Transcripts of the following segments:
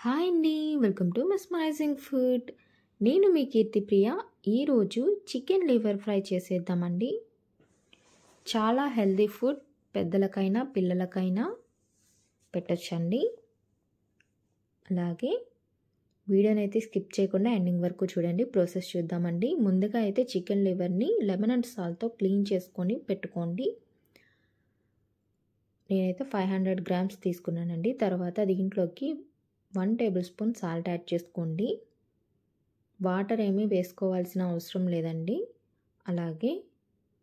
Hi అండి. Welcome to mesmerizing food. నేను మీ కీర్తిప్రియ. ఈరోజు చికెన్ లివర్ ఫ్రై చేసేద్దామండి. చాలా హెల్దీ ఫుడ్, పెద్దలకైనా పిల్లలకైనా పెట్టొచ్చండి. అలాగే వీడియోని అయితే స్కిప్ చేయకుండా ఎండింగ్ వరకు చూడండి. ప్రాసెస్ చూద్దామండి. ముందుగా అయితే చికెన్ లివర్ని లెమన్ అండ్ సాల్ట్తో క్లీన్ చేసుకొని పెట్టుకోండి. నేనైతే 500 గ్రామ్స్ తీసుకున్నానండి. తర్వాత దీంట్లోకి 1 టేబుల్ స్పూన్ సాల్ట్ యాడ్ చేసుకోండి. వాటర్ ఏమీ వేసుకోవాల్సిన అవసరం లేదండి. అలాగే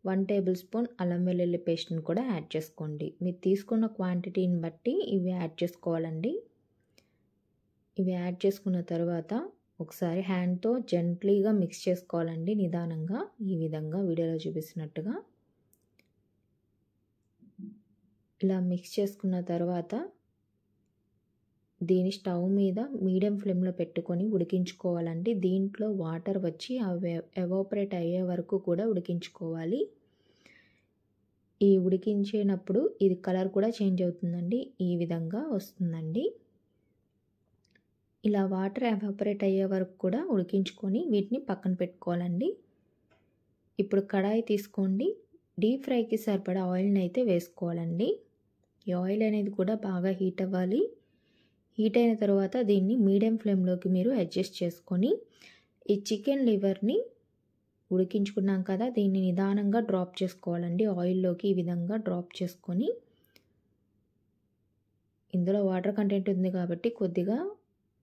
1 టేబుల్ స్పూన్ అల్లం వెల్లుల్లి పేస్ట్ని కూడా యాడ్ చేసుకోండి. మీరు తీసుకున్న క్వాంటిటీని బట్టి ఇవి యాడ్ చేసుకోవాలండి. ఇవి యాడ్ చేసుకున్న తర్వాత ఒకసారి హ్యాండ్తో జెంట్లీగా మిక్స్ చేసుకోవాలండి, నిదానంగా. ఈ విధంగా వీడియోలో చూపిస్తున్నట్టుగా ఇలా మిక్స్ చేసుకున్న తర్వాత దీని స్టవ్ మీద మీడియం ఫ్లేమ్లో పెట్టుకొని ఉడికించుకోవాలండి. దీంట్లో వాటర్ వచ్చి అవి ఎవాపరేట్ అయ్యే వరకు కూడా ఉడికించుకోవాలి. ఈ ఉడికించేటప్పుడు ఇది కలర్ కూడా చేంజ్ అవుతుందండి. ఈ విధంగా వస్తుందండి. ఇలా వాటర్ ఎవాపరేట్ అయ్యే వరకు కూడా ఉడికించుకొని వీటిని పక్కన పెట్టుకోవాలండి. ఇప్పుడు కడాయి తీసుకోండి. డీప్ ఫ్రైకి సరిపడా ఆయిల్ని అయితే వేసుకోవాలండి. ఈ ఆయిల్ అనేది కూడా బాగా హీట్ అవ్వాలి. హీట్ అయిన తర్వాత దీన్ని మీడియం ఫ్లేమ్లోకి మీరు అడ్జస్ట్ చేసుకొని ఈ చికెన్ లివర్ని ఉడికించుకున్నాం కదా, దీన్ని నిదానంగా డ్రాప్ చేసుకోవాలండి ఆయిల్లోకి. ఈ విధంగా డ్రాప్ చేసుకొని, ఇందులో వాటర్ కంటెంట్ ఉంది కాబట్టి కొద్దిగా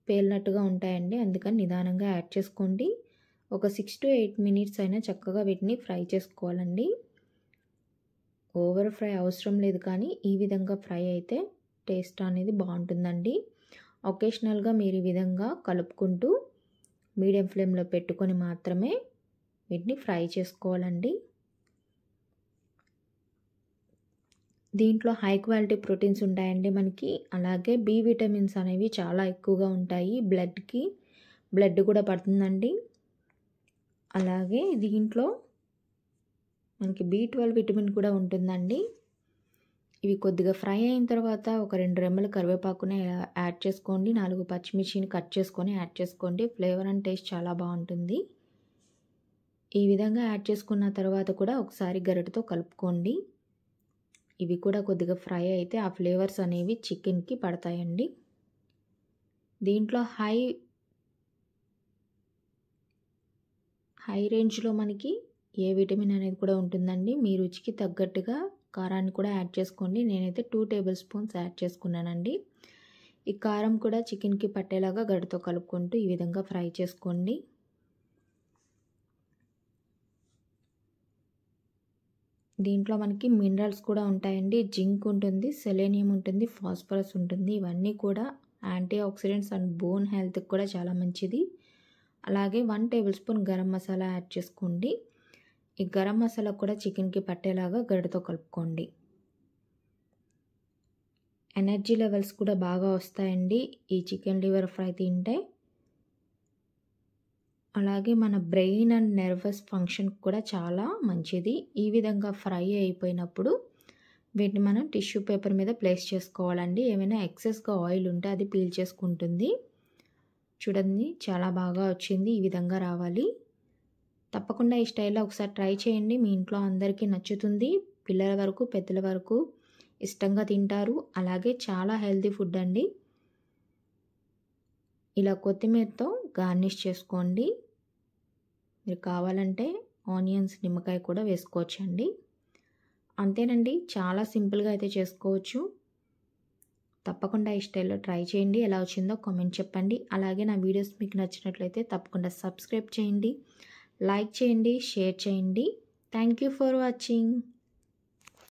పేలినట్టుగా ఉంటాయండి, అందుకని నిదానంగా యాడ్ చేసుకోండి. ఒక 6 to 8 మినిట్స్ అయినా చక్కగా వీటిని ఫ్రై చేసుకోవాలండి. ఓవర్ ఫ్రై అవసరం లేదు, కానీ ఈ విధంగా ఫ్రై అయితే టేస్ట్ అనేది బాగుంటుందండి. ఒకేషనల్గా మీరు ఈ విధంగా కలుపుకుంటూ మీడియం ఫ్లేమ్లో పెట్టుకొని మాత్రమే వీటిని ఫ్రై చేసుకోవాలండి. దీంట్లో హై క్వాలిటీ ప్రోటీన్స్ ఉంటాయండి మనకి. అలాగే బి విటమిన్స్ అనేవి చాలా ఎక్కువగా ఉంటాయి. బ్లడ్ కూడా పడుతుందండి. అలాగే దీంట్లో మనకి B12 విటమిన్ కూడా ఉంటుందండి. ఇవి కొద్దిగా ఫ్రై అయిన తర్వాత ఒక 2 రెమ్మల కరివేపాకుని యాడ్ చేసుకోండి. 4 పచ్చిమిర్చిని కట్ చేసుకొని యాడ్ చేసుకోండి. ఫ్లేవర్ అండ్ టేస్ట్ చాలా బాగుంటుంది. ఈ విధంగా యాడ్ చేసుకున్న తర్వాత కూడా ఒకసారి గరిటెతో కలుపుకోండి. ఇవి కూడా కొద్దిగా ఫ్రై అయితే ఆ ఫ్లేవర్స్ అనేవి చికెన్కి పడతాయండి. దీంట్లో హై రేంజ్లో మనకి ఏ విటమిన్ అనేది కూడా ఉంటుందండి. మీ రుచికి తగ్గట్టుగా కారాన్ని కూడా యాడ్ చేసుకోండి. నేనైతే 2 టేబుల్ స్పూన్స్ యాడ్ చేసుకున్నానండి. ఈ కారం కూడా చికెన్కి పట్టేలాగా గరిటెతో కలుపుకుంటూ ఈ విధంగా ఫ్రై చేసుకోండి. దీంట్లో మనకి మినరల్స్ కూడా ఉంటాయండి. జింక్ ఉంటుంది, సెలేనియం ఉంటుంది, ఫాస్ఫరస్ ఉంటుంది. ఇవన్నీ కూడా యాంటీ ఆక్సిడెంట్స్ అండ్ బోన్ హెల్త్కి కూడా చాలా మంచిది. అలాగే 1 table spoon garam masala add చేసుకోండి. ఈ గరం మసాలా కూడా చికెన్కి పట్టేలాగా గరిటెతో కలుపుకోండి. ఎనర్జీ లెవెల్స్ కూడా బాగా వస్తాయండి ఈ చికెన్ లివర్ ఫ్రై తింటే. అలాగే మన బ్రెయిన్ అండ్ నర్వస్ ఫంక్షన్ కూడా చాలా మంచిది. ఈ విధంగా ఫ్రై అయిపోయినప్పుడు వీటిని మనం టిష్యూ పేపర్ మీద ప్లేస్ చేసుకోవాలండి. ఏమైనా ఎక్సెస్గా ఆయిల్ ఉంటే అది పీల్ చేసుకుంటుంది. చూడండి, చాలా బాగా వచ్చింది. ఈ విధంగా రావాలి. తప్పకుండా ఈ స్టైల్లో ఒకసారి ట్రై చేయండి. మీ ఇంట్లో అందరికీ నచ్చుతుంది. పిల్లల వరకు పెద్దల వరకు ఇష్టంగా తింటారు. అలాగే చాలా హెల్తీ ఫుడ్ అండి. ఇలా కొత్తిమీరతో గార్నిష్ చేసుకోండి. మీరు కావాలంటే ఆనియన్స్, నిమ్మకాయ కూడా వేసుకోవచ్చండి. అంతేనండి, చాలా సింపుల్గా అయితే చేసుకోవచ్చు. తప్పకుండా ఈ స్టైల్లో ట్రై చేయండి. ఎలా వచ్చిందో కామెంట్ చెప్పండి. అలాగే నా వీడియోస్ మీకు నచ్చినట్లయితే తప్పకుండా సబ్స్క్రైబ్ చేయండి, లైక్ చేయండి, షేర్ చేయండి. Thank you for watching.